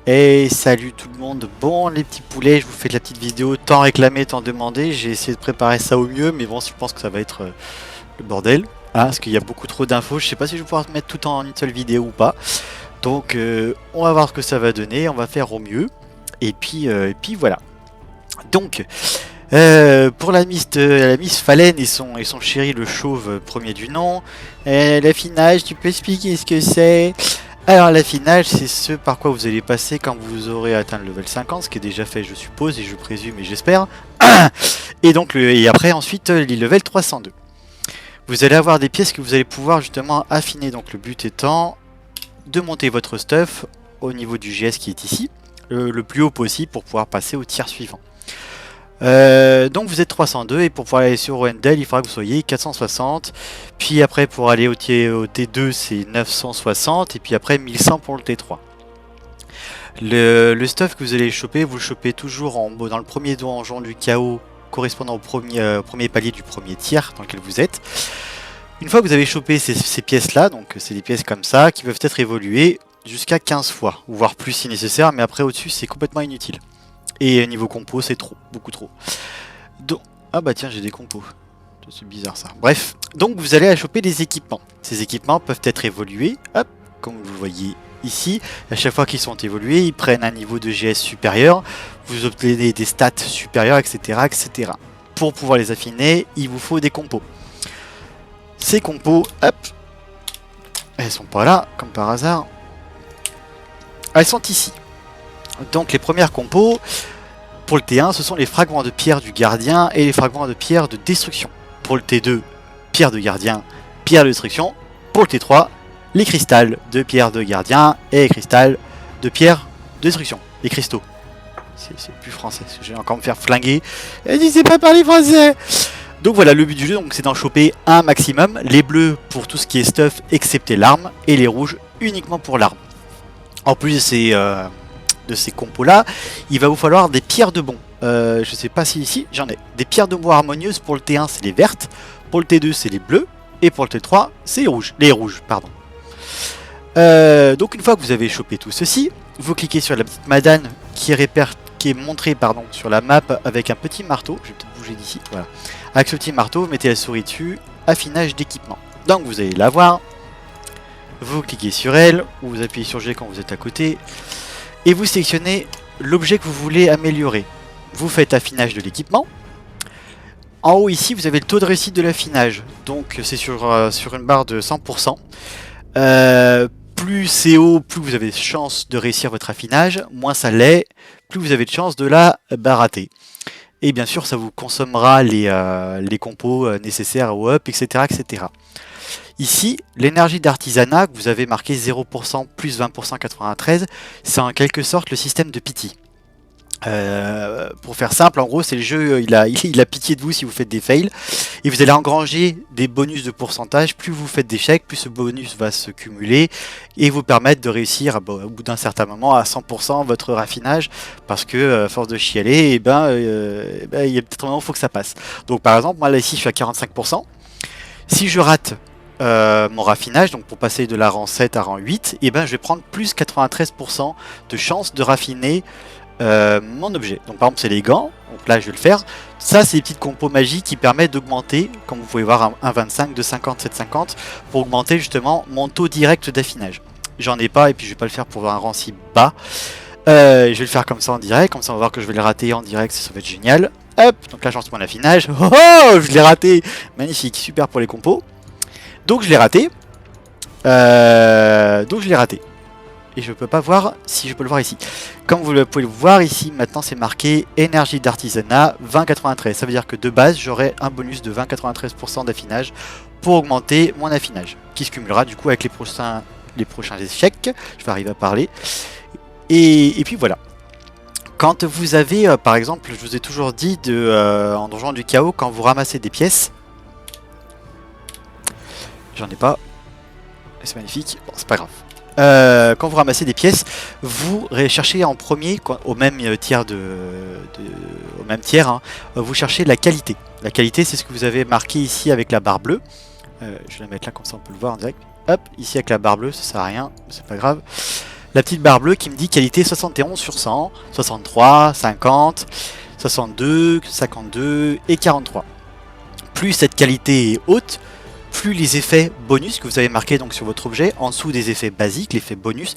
Et salut tout le monde, bon les petits poulets, je vous fais de la petite vidéo tant réclamée, tant demandée. J'ai essayé de préparer ça au mieux, mais bon, je pense que ça va être le bordel, hein, parce qu'il y a beaucoup trop d'infos. Je sais pas si je vais pouvoir mettre tout en une seule vidéo ou pas. Donc on va voir ce que ça va donner, on va faire au mieux. Et puis voilà. Donc pour la Miss Fallen et son chéri le chauve premier du nom, l'affinage, tu peux expliquer ce que c'est? Alors l'affinage, c'est ce par quoi vous allez passer quand vous aurez atteint le level 50, ce qui est déjà fait je suppose, et je présume et j'espère. Et donc et après ensuite les levels 302. Vous allez avoir des pièces que vous allez pouvoir justement affiner, donc le but étant de monter votre stuff au niveau du GS qui est ici, le plus haut possible pour pouvoir passer au tiers suivant. Donc vous êtes 302 et pour pouvoir aller sur Wendell il faudra que vous soyez 460, puis après pour aller au T2 c'est 960 et puis après 1100 pour le T3. Le stuff que vous allez choper, vous le chopez toujours dans le premier donjon du chaos correspondant au premier palier du premier tiers dans lequel vous êtes. Une fois que vous avez chopé ces pièces là, donc c'est des pièces comme ça qui peuvent être évoluées jusqu'à 15 fois, voire plus si nécessaire, mais après au-dessus c'est complètement inutile. Et niveau compo, c'est trop, beaucoup trop. Donc, ah bah tiens, j'ai des compos. C'est bizarre ça. Bref, donc vous allez choper des équipements. Ces équipements peuvent être évolués, hop, comme vous le voyez ici. À chaque fois qu'ils sont évolués, ils prennent un niveau de GS supérieur. Vous obtenez des stats supérieures, etc., etc. Pour pouvoir les affiner, il vous faut des compos. Ces compos, hop, elles sont pas là, comme par hasard. Elles sont ici. Donc les premières compos pour le T1 ce sont les fragments de pierre du gardien et les fragments de pierre de destruction. Pour le T2, pierre de gardien, pierre de destruction. Pour le T3, les cristals de pierre de gardien et les cristals de pierre de destruction. Les cristaux. C'est plus français, je vais encore me faire flinguer. Et je sais pas parler français. Donc voilà, le but du jeu c'est d'en choper un maximum. Les bleus pour tout ce qui est stuff excepté l'arme et les rouges uniquement pour l'arme. En plus de ces compos là, il va vous falloir des pierres de bon. Je sais pas si ici j'en ai. Des pierres de bois harmonieuses pour le T1 c'est les vertes, pour le T2 c'est les bleus, et pour le T3 c'est les rouges. Pardon. Donc une fois que vous avez chopé tout ceci, vous cliquez sur la petite madane qui est montrée sur la map avec un petit marteau. Je vais peut-être bouger d'ici. Voilà. Avec ce petit marteau, vous mettez la souris dessus, affinage d'équipement. Donc vous allez la voir. Vous cliquez sur elle, ou vous appuyez sur G quand vous êtes à côté. Et vous sélectionnez l'objet que vous voulez améliorer. Vous faites affinage de l'équipement. En haut ici, vous avez le taux de réussite de l'affinage. Donc c'est sur une barre de 100%. Plus c'est haut, plus vous avez de chances de réussir votre affinage. Moins ça l'est, plus vous avez de chances de la rater. Et bien sûr, ça vous consommera les compos nécessaires au up, etc., etc. Ici, l'énergie d'artisanat que vous avez marqué 0% plus 20% 93, c'est en quelque sorte le système de pitié. Pour faire simple, en gros, c'est le jeu, il a pitié de vous si vous faites des fails. Et vous allez engranger des bonus de pourcentage. Plus vous faites d'échecs, plus ce bonus va se cumuler et vous permettre de réussir au bout d'un certain moment à 100% votre raffinage. Parce que, à force de chialer, il y a peut-être un moment où il faut que ça passe. Donc par exemple, moi là ici je suis à 45%. Si je rate mon raffinage, donc pour passer de la rang 7 à rang 8, et je vais prendre plus 93% de chance de raffiner mon objet. Donc par exemple c'est les gants, donc là je vais le faire. Ça c'est des petites compos magiques qui permettent d'augmenter, comme vous pouvez voir, un 25, 250, 750 pour augmenter justement mon taux direct d'affinage. J'en ai pas et puis je vais pas le faire pour un rang si bas. Je vais le faire comme ça en direct, comme ça on va voir que je vais le rater en direct, ça va être génial. Hop, donc là je lance mon affinage. Oh, je l'ai raté. Magnifique, super pour les compos. Donc je l'ai raté. Et je peux pas voir si je peux le voir ici. Comme vous pouvez le voir ici, maintenant c'est marqué énergie d'artisanat 20,93. Ça veut dire que de base j'aurai un bonus de 20,93% d'affinage pour augmenter mon affinage, qui se cumulera du coup avec les prochains échecs. Je vais arriver à parler. Et puis voilà. Quand vous avez, par exemple, je vous ai toujours dit en donjon du chaos, quand vous ramassez des pièces, j'en ai pas, c'est magnifique, bon c'est pas grave. Quand vous ramassez des pièces, vous cherchez en premier, au même tiers, vous cherchez la qualité. La qualité c'est ce que vous avez marqué ici avec la barre bleue. Je vais la mettre là comme ça on peut le voir en direct. Hop, ici avec la barre bleue, ça sert à rien, c'est pas grave. la petite barre bleue qui me dit qualité 71 sur 100, 63, 50, 62, 52 et 43. Plus cette qualité est haute, plus les effets bonus que vous avez marqués donc sur votre objet, en dessous des effets basiques, l'effet bonus,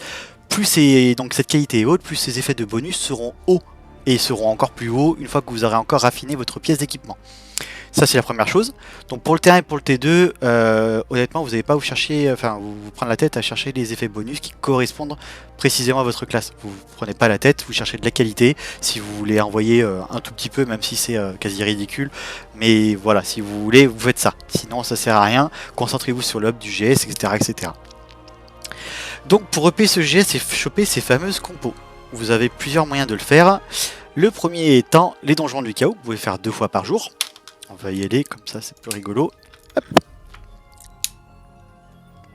plus donc cette qualité est haute, plus ces effets de bonus seront hauts et seront encore plus hauts une fois que vous aurez encore raffiné votre pièce d'équipement. Ça c'est la première chose. Donc pour le T1 et pour le T2, honnêtement vous n'allez pas vous chercher, vous prendre la tête à chercher les effets bonus qui correspondent précisément à votre classe. Vous ne prenez pas la tête, vous cherchez de la qualité. Si vous voulez envoyer un tout petit peu, même si c'est quasi ridicule, mais voilà, si vous voulez, vous faites ça. Sinon ça sert à rien. Concentrez-vous sur l'up du GS, etc., etc. Donc pour upper ce GS, c'est choper ces fameuses compos. Vous avez plusieurs moyens de le faire. Le premier étant les donjons du chaos. Vous pouvez faire 2 fois par jour. On va y aller, comme ça c'est plus rigolo. Hop.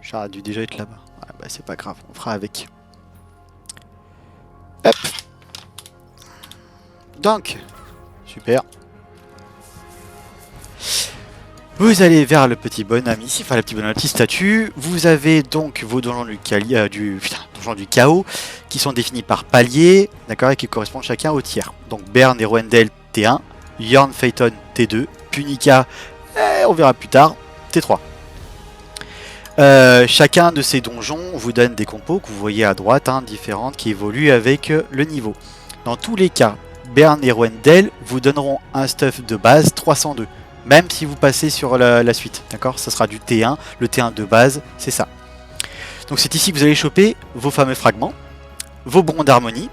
J'aurais dû déjà être là-bas. Ouais, bah c'est pas grave, on fera avec. Hop. Donc, super. Vous allez vers le petit bonhomme ici, enfin la petite bonhomme, la petite statue. Vous avez donc vos donjons donjons du chaos qui sont définis par palier, d'accord, et qui correspondent chacun au tiers. Donc Bern et Roendel T1, Yorn Phaeton T2, Punica, on verra plus tard, T3. Chacun de ces donjons vous donne des compos que vous voyez à droite, différentes, qui évoluent avec le niveau. Dans tous les cas, Bern et Roendel vous donneront un stuff de base 302. Même si vous passez sur la suite, d'accord? Ça sera du T1, le T1 de base, c'est ça. Donc c'est ici que vous allez choper vos fameux fragments, vos bons d'harmonie,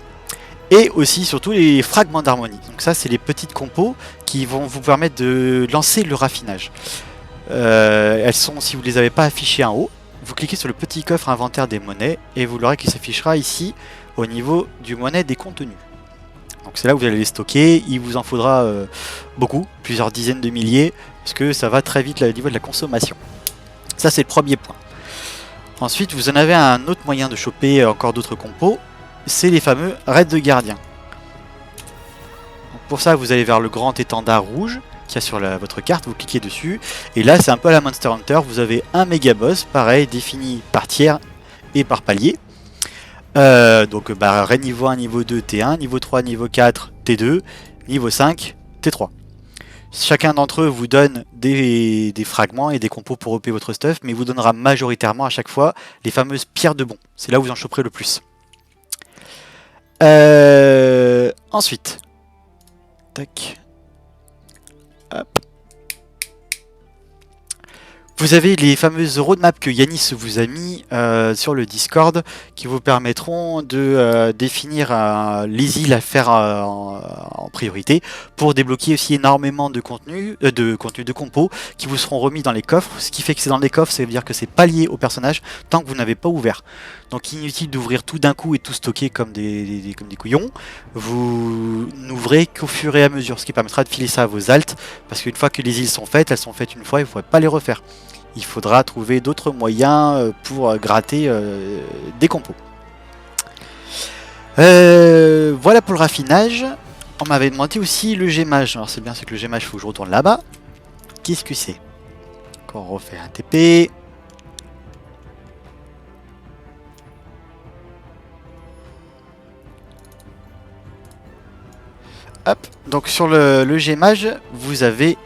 et aussi surtout les fragments d'harmonie. Donc ça c'est les petites compos qui vont vous permettre de lancer le raffinage. Elles sont, si vous ne les avez pas affichées en haut, vous cliquez sur le petit coffre inventaire des monnaies, et vous l'aurez qui s'affichera ici au niveau du monnaie des contenus. Donc c'est là où vous allez les stocker, il vous en faudra beaucoup, plusieurs dizaines de milliers, parce que ça va très vite au niveau de la consommation. Ça c'est le premier point. Ensuite vous en avez un autre moyen de choper encore d'autres compos, c'est les fameux raids de gardiens. Donc pour ça vous allez vers le grand étendard rouge qu'il y a sur votre carte, vous cliquez dessus, et là c'est un peu à la Monster Hunter, vous avez un méga boss, pareil, défini par tiers et par palier. Donc raid niveau 1, niveau 2, T1, niveau 3, niveau 4, T2, niveau 5, T3. Chacun d'entre eux vous donne des fragments et des compos pour upper votre stuff, mais vous donnera majoritairement à chaque fois les fameuses pierres de bon. C'est là où vous en choperez le plus. Ensuite, tac. Hop. Vous avez les fameuses roadmaps que Yanis vous a mis sur le Discord qui vous permettront de définir les îles à faire en priorité pour débloquer aussi énormément de contenu, de compos qui vous seront remis dans les coffres. Ce qui fait que c'est dans les coffres, ça veut dire que c'est pas lié au personnage tant que vous n'avez pas ouvert. Donc inutile d'ouvrir tout d'un coup et tout stocker comme des couillons. Vous n'ouvrez qu'au fur et à mesure, ce qui permettra de filer ça à vos alts parce qu'une fois que les îles sont faites, elles sont faites une fois, il ne faudrait pas les refaire. Il faudra trouver d'autres moyens pour gratter des compos. Voilà pour le raffinage. On m'avait demandé aussi le gémage. Alors c'est bien, c'est que le gémage, il faut que je retourne là-bas. Qu'est-ce que c'est? Encore refait un TP. Hop. Donc sur le gémage, vous avez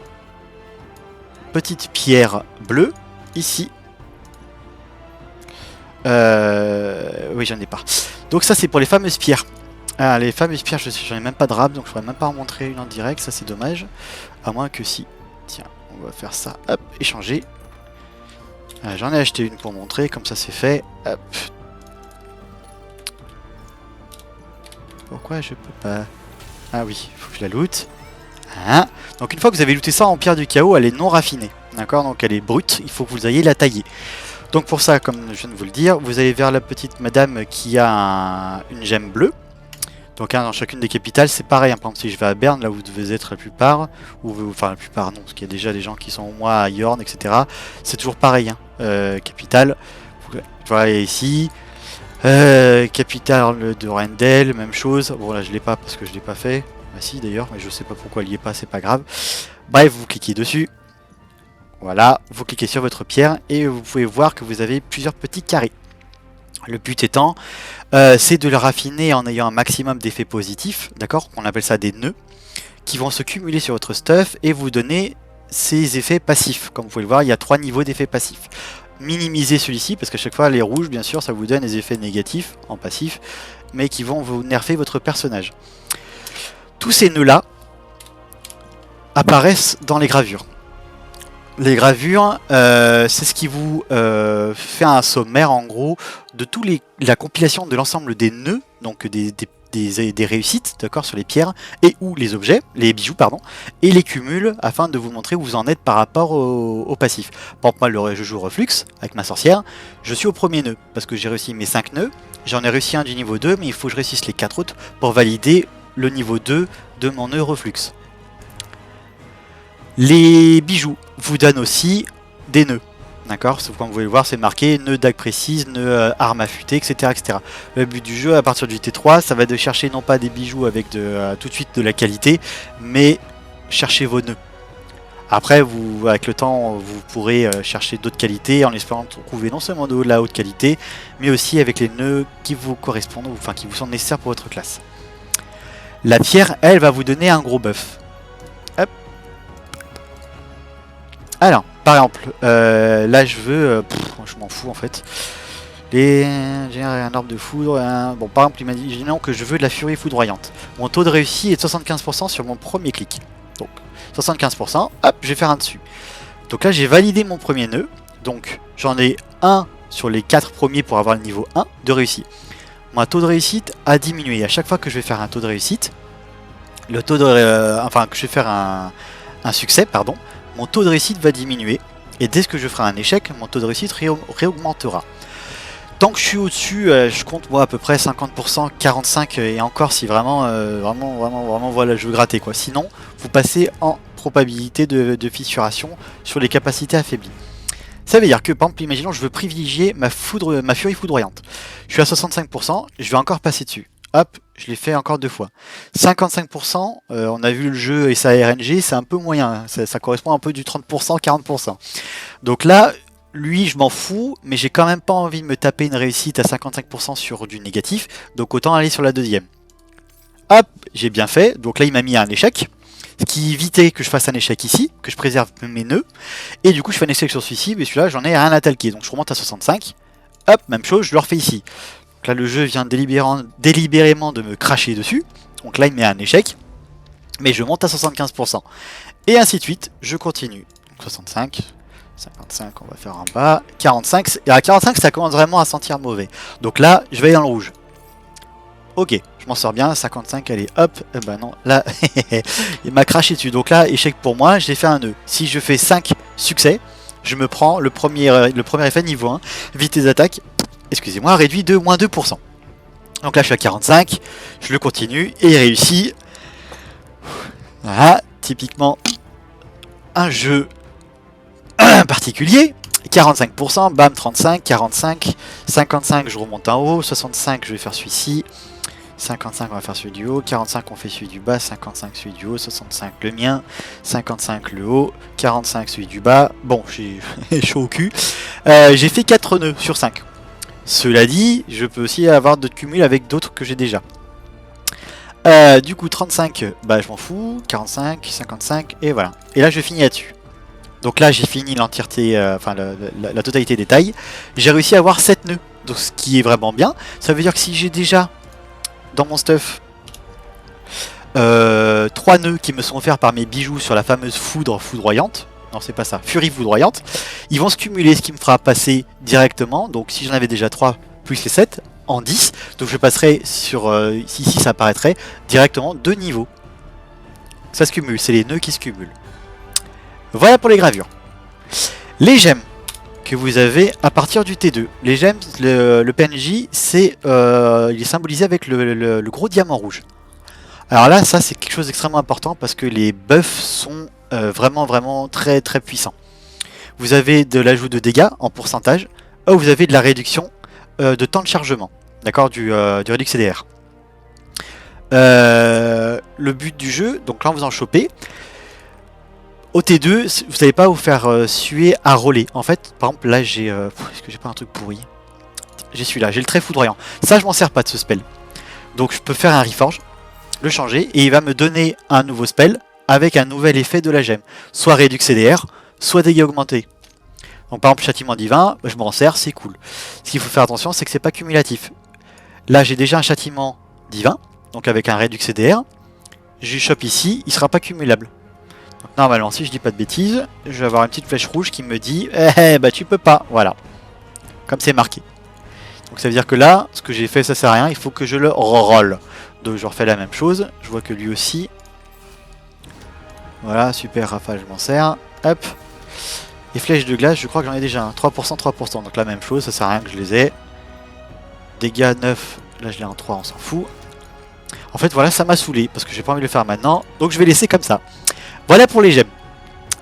petite pierre bleue ici. Oui, j'en ai pas. Donc ça c'est pour les fameuses pierres. Ah, les fameuses pierres, j'en ai même pas de rab, donc je pourrais même pas en montrer une en direct, ça c'est dommage. À moins que si. Tiens, on va faire ça. Hop, échanger. J'en ai acheté une pour montrer, comme ça c'est fait. Hop. Pourquoi je peux pas? Ah oui, il faut que je la loot. Hein, donc une fois que vous avez looté ça en pierre du chaos, elle est non raffinée. D'accord, donc elle est brute, il faut que vous ayez la tailler. Donc pour ça, comme je viens de vous le dire, vous allez vers la petite madame qui a une gemme bleue. Donc dans chacune des capitales, c'est pareil. Par exemple, si je vais à Berne, là où vous devez être la plupart, enfin la plupart non, parce qu'il y a déjà des gens qui sont au moins à Yorn, etc. C'est toujours pareil. Capitale, voilà ici. Capitale de Roendel, même chose. Bon là je l'ai pas parce que je l'ai pas fait. Ah si d'ailleurs, mais je sais pas pourquoi il y est pas, c'est pas grave. Bref, vous cliquez dessus. Voilà, vous cliquez sur votre pierre et vous pouvez voir que vous avez plusieurs petits carrés. Le but étant c'est de le raffiner en ayant un maximum d'effets positifs, d'accord? On appelle ça des nœuds, qui vont se cumuler sur votre stuff et vous donner ces effets passifs. Comme vous pouvez le voir, il y a 3 niveaux d'effets passifs. Minimisez celui-ci, parce qu'à chaque fois, les rouges, bien sûr, ça vous donne des effets négatifs en passif, mais qui vont vous nerfer votre personnage. Tous ces nœuds-là apparaissent dans les gravures. Les gravures, c'est ce qui vous fait un sommaire, en gros, de la compilation de l'ensemble des nœuds, donc des réussites, d'accord, sur les pierres et ou les objets, les bijoux, pardon, et les cumule afin de vous montrer où vous en êtes par rapport au passif. Par exemple, moi, je joue Reflux avec ma sorcière, je suis au premier nœud parce que j'ai réussi mes 5 nœuds, j'en ai réussi un du niveau 2, mais il faut que je réussisse les 4 autres pour valider le niveau 2 de mon nœud Reflux. Les bijoux vous donnent aussi des nœuds. D'accord, comme vous pouvez le voir, c'est marqué nœud dague précise, nœud arme affûtée, etc., etc. Le but du jeu, à partir du T3, ça va être de chercher non pas des bijoux avec tout de suite de la qualité, mais chercher vos nœuds. Après, avec le temps, vous pourrez chercher d'autres qualités en espérant trouver non seulement de la haute qualité, mais aussi avec les nœuds qui vous correspondent, enfin qui vous sont nécessaires pour votre classe. La pierre, elle, va vous donner un gros buff. Hop. Alors, par exemple, là je veux, je m'en fous en fait. J'ai un orbe de foudre. Bon, par exemple, imaginons que je veux de la furie foudroyante. Mon taux de réussite est de 75% sur mon premier clic. Donc, 75%, hop, je vais faire un dessus. Donc là, j'ai validé mon premier nœud. Donc, j'en ai un sur les 4 premiers pour avoir le niveau 1 de réussite. Mon taux de réussite a diminué. À chaque fois que je vais faire un taux de réussite, le taux de, enfin, que je vais faire un succès, pardon, mon taux de réussite va diminuer. Et dès que je ferai un échec, mon taux de réussite réaugmentera. Tant que je suis au-dessus, je compte moi à peu près 50%, 45% et encore si vraiment, vraiment, voilà, je veux gratter quoi. Sinon, vous passez en probabilité de fissuration sur les capacités affaiblies. Ça veut dire que, par exemple, imaginons je veux privilégier ma furie foudroyante. Je suis à 65%, je vais encore passer dessus. Hop, je l'ai fait encore 2 fois. 55%, on a vu le jeu et sa RNG, c'est un peu moyen. Ça correspond un peu du 30%, 40%. Donc là, lui, je m'en fous, mais j'ai quand même pas envie de me taper une réussite à 55% sur du négatif, donc autant aller sur la deuxième. Hop, j'ai bien fait, donc là il m'a mis un échec, ce qui évitait que je fasse un échec ici, que je préserve mes nœuds, et du coup je fais un échec sur celui-ci, mais celui-là j'en ai rien à talquer, donc je remonte à 65, hop, même chose, je le refais ici. Donc là le jeu vient délibérément de me cracher dessus, donc là il met un échec, mais je monte à 75%, et ainsi de suite, je continue. Donc 65... 55, on va faire en bas. 45, et à 45, ça commence vraiment à sentir mauvais. Donc là, je vais aller dans le rouge. Ok, je m'en sors bien. 55, allez, hop. Bah non, là, il m'a craché dessus. Donc là, échec pour moi, j'ai fait un nœud. Si je fais 5 succès, je me prends le premier effet niveau 1. Vitesse d'attaque, excusez-moi, réduit de moins 2%. Donc là, je suis à 45. Je le continue et il réussit. Voilà, typiquement, un jeu particulier. 45%, bam, 35, 45, 55, je remonte en haut, 65, je vais faire celui-ci, 55, on va faire celui du haut, 45, on fait celui du bas, 55, celui du haut, 65, le mien, 55, le haut, 45, celui du bas. Bon, j'ai chaud au cul. J'ai fait 4 nœuds sur 5. Cela dit, je peux aussi avoir d'autres cumuls avec d'autres que j'ai déjà. Du coup, 35, bah je m'en fous, 45, 55, et voilà. Et là, je finis là-dessus. Donc là j'ai fini l'entièreté, enfin la totalité des tailles. J'ai réussi à avoir 7 nœuds, donc ce qui est vraiment bien. Ça veut dire que si j'ai déjà dans mon stuff 3 nœuds qui me sont offerts par mes bijoux sur la fameuse foudre foudroyante, non c'est pas ça, furie foudroyante, ils vont se cumuler, ce qui me fera passer directement, donc si j'en avais déjà 3 plus les 7, en 10, donc je passerai sur, ici ça apparaîtrait, directement 2 niveaux. Ça se cumule, c'est les nœuds qui se cumulent. Voilà pour les gravures. Les gemmes que vous avez à partir du T2. Les gemmes, le PNJ, c'est il est symbolisé avec le gros diamant rouge. Alors là, ça c'est quelque chose d'extrêmement important parce que les buffs sont vraiment très puissants. Vous avez de l'ajout de dégâts en pourcentage, vous avez de la réduction de temps de chargement, d'accord, du Redux CDR. Le but du jeu, donc là vous en chopez. Au T2, vous n'allez pas vous faire suer à roller. En fait, par exemple, là j'ai... est-ce que j'ai pas un truc pourri? j'ai celui-là, j'ai le trait foudroyant. Ça, je m'en sers pas de ce spell. Donc je peux faire un Reforge, le changer, et il va me donner un nouveau spell avec un nouvel effet de la gemme. Soit Redux CDR, soit dégâts augmentés. Donc par exemple, châtiment divin, je m'en sers, c'est cool. Ce qu'il faut faire attention, c'est que c'est pas cumulatif. Là, j'ai déjà un châtiment divin, donc avec un Redux CDR. Je chope ici, il sera pas cumulable. Donc normalement, si je dis pas de bêtises, je vais avoir une petite flèche rouge qui me dit bah tu peux pas, voilà. Comme c'est marqué. Donc ça veut dire que là, ce que j'ai fait, ça sert à rien, il faut que je le reroll. Donc je refais la même chose, je vois que lui aussi. Voilà, super rafale, je m'en sers. Hop. Et flèche de glace, je crois que j'en ai déjà un. 3%, 3%. Donc la même chose, ça sert à rien que je les ai. Dégâts 9, là je l'ai en 3, on s'en fout. En fait voilà, ça m'a saoulé, parce que j'ai pas envie de le faire maintenant. Donc je vais laisser comme ça. Voilà pour les gemmes.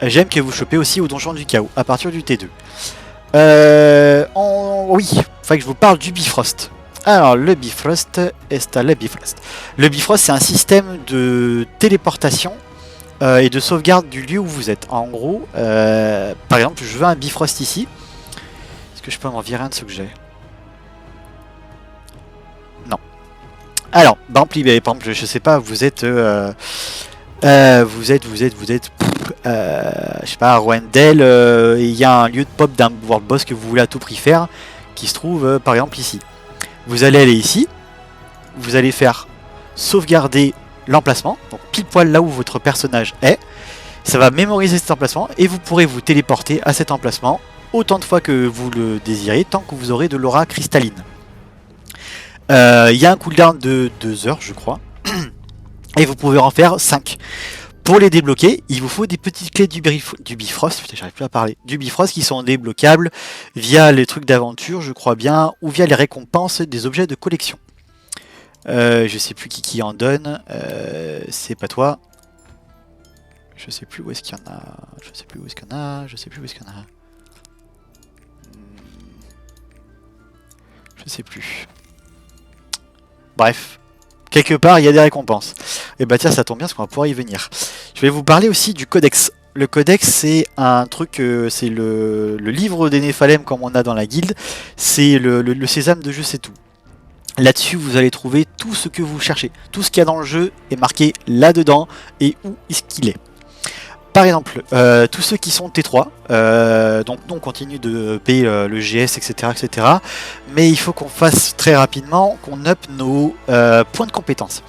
Gemmes que vous chopez aussi au donjon du chaos, à partir du T2. Oui, il faut que je vous parle du Bifrost. Alors le Bifrost, le Bifrost. Le Bifrost, c'est un système de téléportation et de sauvegarde du lieu où vous êtes. En gros, par exemple, je veux un Bifrost ici. Est-ce que je peux m'en virer un de ceux que j'ai? Non. Alors, par exemple, je sais pas, vous êtes, je sais pas, à Rwendell, il y a un lieu de pop d'un world boss que vous voulez à tout prix faire, qui se trouve par exemple ici. Vous allez aller ici, vous allez faire sauvegarder l'emplacement, donc pile poil là où votre personnage est. Ça va mémoriser cet emplacement et vous pourrez vous téléporter à cet emplacement autant de fois que vous le désirez, tant que vous aurez de l'aura cristalline. Il y a un cooldown de 2 heures, je crois, et vous pouvez en faire 5. Pour les débloquer, il vous faut des petites clés du Bifrost, putain, j'arrive plus à parler, du Bifrost qui sont débloquables via les trucs d'aventure, je crois bien, ou via les récompenses des objets de collection. Je sais plus qui en donne, c'est pas toi. Je sais plus où est-ce qu'il y en a, je sais plus où est-ce qu'il y en a. Je sais plus. Bref. Quelque part, il y a des récompenses. Et bah tiens, ça tombe bien parce qu'on va pouvoir y venir. Je vais vous parler aussi du codex. Le codex, c'est un truc, c'est le livre des Néphalem comme on a dans la guilde. C'est le sésame de jeu, c'est tout. Là-dessus, vous allez trouver tout ce que vous cherchez. Tout ce qu'il y a dans le jeu est marqué là-dedans et où est-ce qu'il est. Par exemple, tous ceux qui sont T3, donc nous on continue de payer le GS, etc., etc. Mais il faut qu'on fasse très rapidement, qu'on up nos points de compétence.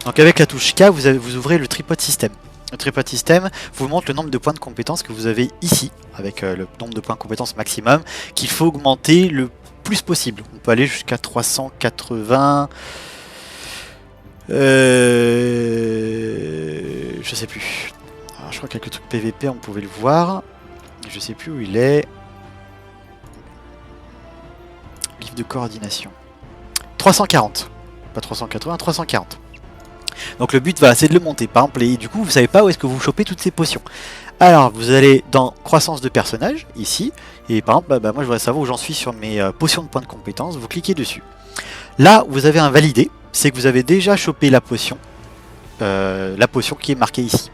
Donc avec la touche K, vous ouvrez le tripod système. Le tripod système vous montre le nombre de points de compétence que vous avez ici, avec le nombre de points de compétence maximum, qu'il faut augmenter le plus possible. On peut aller jusqu'à 380... je sais plus. Je crois qu'avec le truc PVP on pouvait le voir. Je sais plus où il est. Livre de coordination. 340. Pas 380, 340. Donc le but va c'est de le monter. Par exemple, et du coup vous savez pas où est-ce que vous chopez toutes ces potions. Alors vous allez dans croissance de personnage, ici. Et par exemple, moi je voudrais savoir où j'en suis sur mes potions de points de compétence. Vous cliquez dessus. Là vous avez un validé. C'est que vous avez déjà chopé la potion. La potion qui est marquée ici.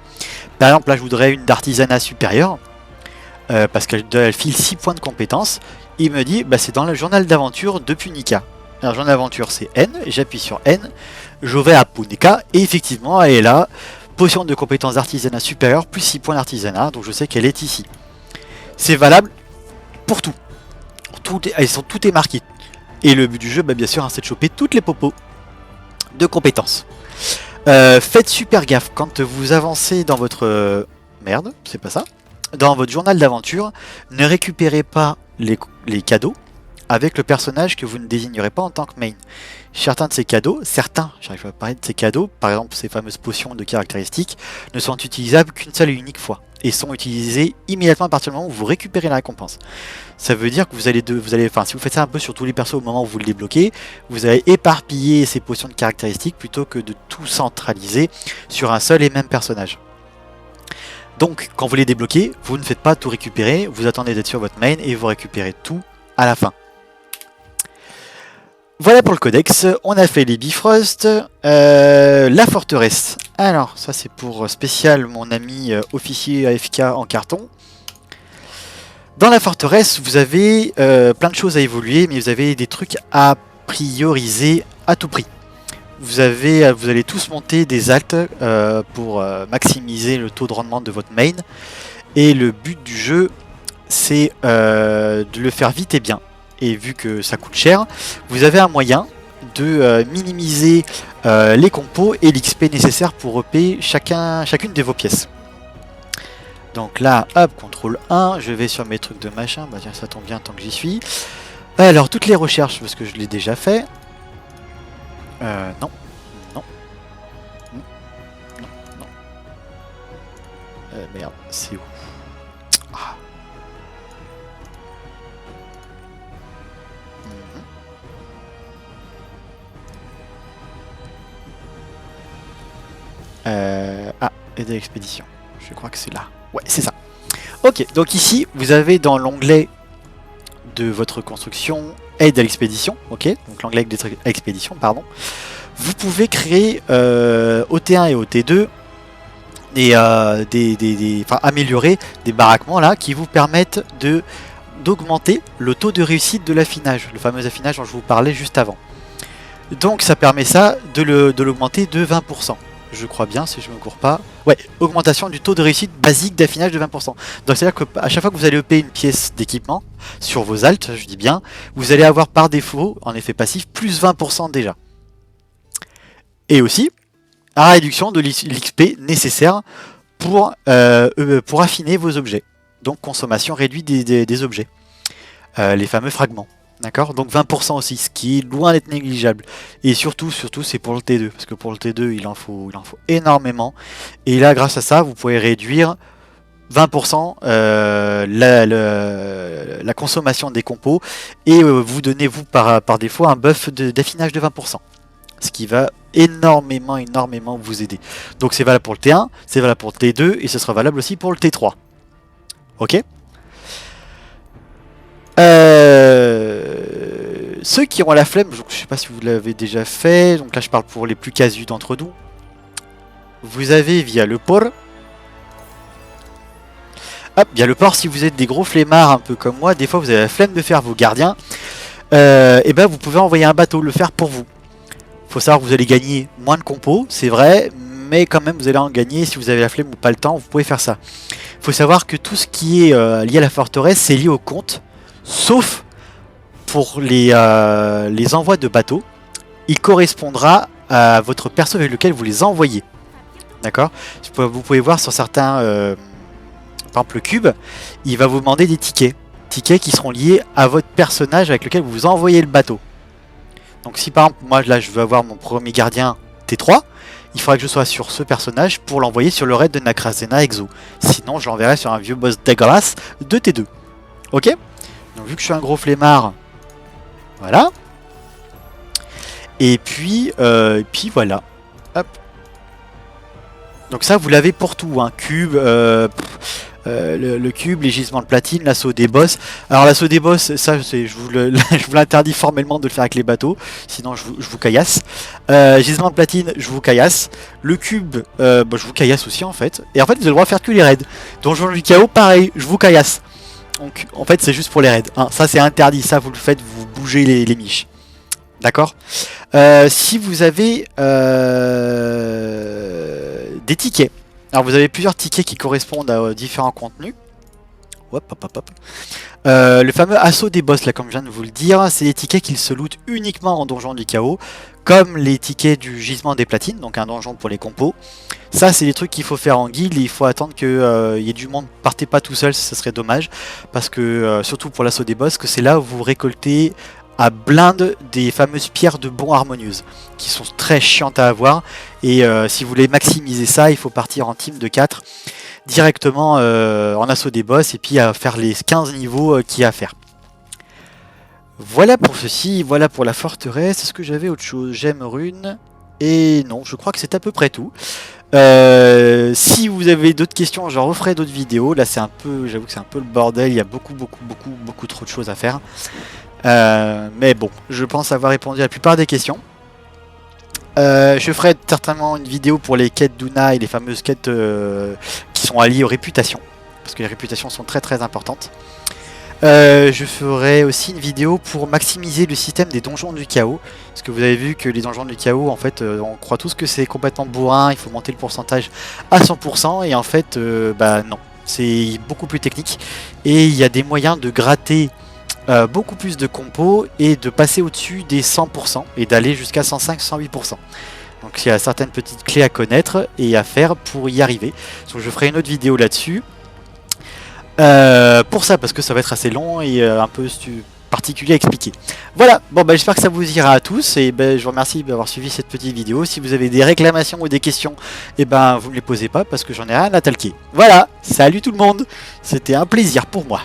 Par exemple, là, je voudrais une d'artisanat supérieur, parce qu'elle file 6 points de compétence. Il me dit, c'est dans le journal d'aventure de Punika. Alors, journal d'aventure, c'est N, j'appuie sur N, je vais à Punika, et effectivement, elle est là. Potion de compétence d'artisanat supérieur, plus 6 points d'artisanat, donc je sais qu'elle est ici. C'est valable pour tout. Tout est marqué. Et le but du jeu, bien sûr, c'est de choper toutes les popos de compétences. Faites super gaffe quand vous avancez dans votre... merde, c'est pas ça. Dans votre journal d'aventure, ne récupérez pas les cadeaux avec le personnage que vous ne désignerez pas en tant que main. Certains de ces cadeaux, j'arrive pas à parler de ces cadeaux, par exemple ces fameuses potions de caractéristiques, ne sont utilisables qu'une seule et unique fois. Et sont utilisés immédiatement à partir du moment où vous récupérez la récompense. Ça veut dire que vous allez, si vous faites ça un peu sur tous les persos au moment où vous le débloquez, vous allez éparpiller ces potions de caractéristiques plutôt que de tout centraliser sur un seul et même personnage. Donc quand vous les débloquez, vous ne faites pas tout récupérer, vous attendez d'être sur votre main et vous récupérez tout à la fin. Voilà pour le codex, on a fait les Bifrost, la forteresse. Alors ça c'est pour spécial mon ami officier AFK en carton. Dans la forteresse, vous avez plein de choses à évoluer, mais vous avez des trucs à prioriser à tout prix. Vous allez tous monter des altes pour maximiser le taux de rendement de votre main. Et le but du jeu, c'est de le faire vite et bien. Et vu que ça coûte cher, vous avez un moyen de minimiser les compos et l'XP nécessaire pour EP chacune de vos pièces. Donc là, hop, contrôle 1, je vais sur mes trucs de machin, bah tiens, ça tombe bien tant que j'y suis. Alors, toutes les recherches, parce que je l'ai déjà fait. Non. Non. Non. Non. Merde, c'est où? Ah. Aider à l'expédition. Je crois que c'est là. Ouais, c'est ça. Ok, donc ici, vous avez dans l'onglet de votre construction aide à l'expédition. Ok, donc l'onglet aide à l'expédition, pardon. Vous pouvez créer au T1 et au T2 améliorer des baraquements là qui vous permettent d'augmenter le taux de réussite de l'affinage, le fameux affinage dont je vous parlais juste avant. Donc ça permet ça de l'augmenter de 20%. Je crois bien, si je ne me cours pas. Ouais, augmentation du taux de réussite basique d'affinage de 20%. Donc c'est-à-dire qu'à chaque fois que vous allez EP une pièce d'équipement sur vos altes, je dis bien, vous allez avoir par défaut, en effet passif, plus 20% déjà. Et aussi, la réduction de l'XP nécessaire pour affiner vos objets. Donc consommation réduite des objets. Les fameux fragments. D'accord, donc 20% aussi, ce qui est loin d'être négligeable. Et surtout, c'est pour le T2. Parce que pour le T2, il en faut énormément. Et là, grâce à ça, vous pouvez réduire 20% la consommation des compos. Et vous donnez, vous, par défaut, un buff d'affinage de 20%. Ce qui va énormément vous aider. Donc c'est valable pour le T1, c'est valable pour le T2, et ce sera valable aussi pour le T3. Ok. Ceux qui ont la flemme, je ne sais pas si vous l'avez déjà fait, donc là je parle pour les plus casus d'entre nous. Vous avez via le port. Hop, via le port, si vous êtes des gros flemmards un peu comme moi, des fois vous avez la flemme de faire vos gardiens, et ben vous pouvez envoyer un bateau le faire pour vous. Faut savoir que vous allez gagner moins de compos, c'est vrai, mais quand même vous allez en gagner. Si vous avez la flemme ou pas le temps, vous pouvez faire ça. Faut savoir que tout ce qui est lié à la forteresse, c'est lié au compte, sauf pour les envois de bateaux. Il correspondra à votre perso avec lequel vous les envoyez. D'accord? Vous pouvez voir sur certains, par exemple le cube, il va vous demander des tickets. Tickets qui seront liés à votre personnage avec lequel vous envoyez le bateau. Donc si par exemple, moi là je veux avoir mon premier gardien T3, il faudra que je sois sur ce personnage pour l'envoyer sur le raid de Nakrasena Exo. Sinon je l'enverrai sur un vieux boss dégueulasse de T2. Ok? Donc vu que je suis un gros flemmard, voilà. Et puis voilà. Hop. Donc ça vous l'avez pour tout, hein. Cube, le cube, les gisements de platine, l'assaut des boss. Alors l'assaut des boss, ça je vous l'interdis formellement de le faire avec les bateaux, sinon je vous caillasse. Gisement de platine, je vous caillasse. Le cube, je vous caillasse aussi en fait. Et en fait vous avez le droit de faire que les raids. Donjon du chaos, pareil, je vous caillasse. Donc en fait c'est juste pour les raids, hein. Ça c'est interdit, ça vous le faites, vous bougez les miches. D'accord. Si vous avez des tickets, alors vous avez plusieurs tickets qui correspondent à différents contenus. Hop, hop, hop, hop. Le fameux assaut des boss, là, comme je viens de vous le dire, c'est des tickets qui se lootent uniquement en donjon du chaos, comme les tickets du gisement des platines, donc un donjon pour les compos. Ça, c'est des trucs qu'il faut faire en guilde, et il faut attendre qu'il y ait du monde. Partez pas tout seul, ça serait dommage, parce que, surtout pour l'assaut des boss, que c'est là où vous récoltez à blinde des fameuses pierres de bon harmonieuses, qui sont très chiantes à avoir, et si vous voulez maximiser ça, il faut partir en team de 4, directement en assaut des boss, et puis à faire les 15 niveaux qu'il y a à faire. Voilà pour ceci, voilà pour la forteresse. Est-ce que j'avais autre chose? Gemme rune. Et non, je crois que c'est à peu près tout. Si vous avez d'autres questions, je referai d'autres vidéos. Là c'est un peu, j'avoue que c'est un peu le bordel, il y a beaucoup trop de choses à faire. Mais bon, je pense avoir répondu à la plupart des questions. Je ferai certainement une vidéo pour les quêtes d'Una et les fameuses quêtes qui sont alliées aux réputations, parce que les réputations sont très importantes. Je ferai aussi une vidéo pour maximiser le système des donjons du chaos. Parce que vous avez vu que les donjons du chaos, en fait, on croit tous que c'est complètement bourrin, il faut monter le pourcentage à 100%, et en fait, bah non. C'est beaucoup plus technique, et il y a des moyens de gratter beaucoup plus de compos, et de passer au-dessus des 100%, et d'aller jusqu'à 105-108%. Donc il y a certaines petites clés à connaître et à faire pour y arriver. Donc je ferai une autre vidéo là-dessus. Pour ça, parce que ça va être assez long et un peu particulier à expliquer. Voilà, bon bah j'espère que ça vous ira à tous, et ben je vous remercie d'avoir suivi cette petite vidéo. Si vous avez des réclamations ou des questions, et ben vous ne les posez pas parce que j'en ai rien à talquer. Voilà, salut tout le monde, c'était un plaisir pour moi.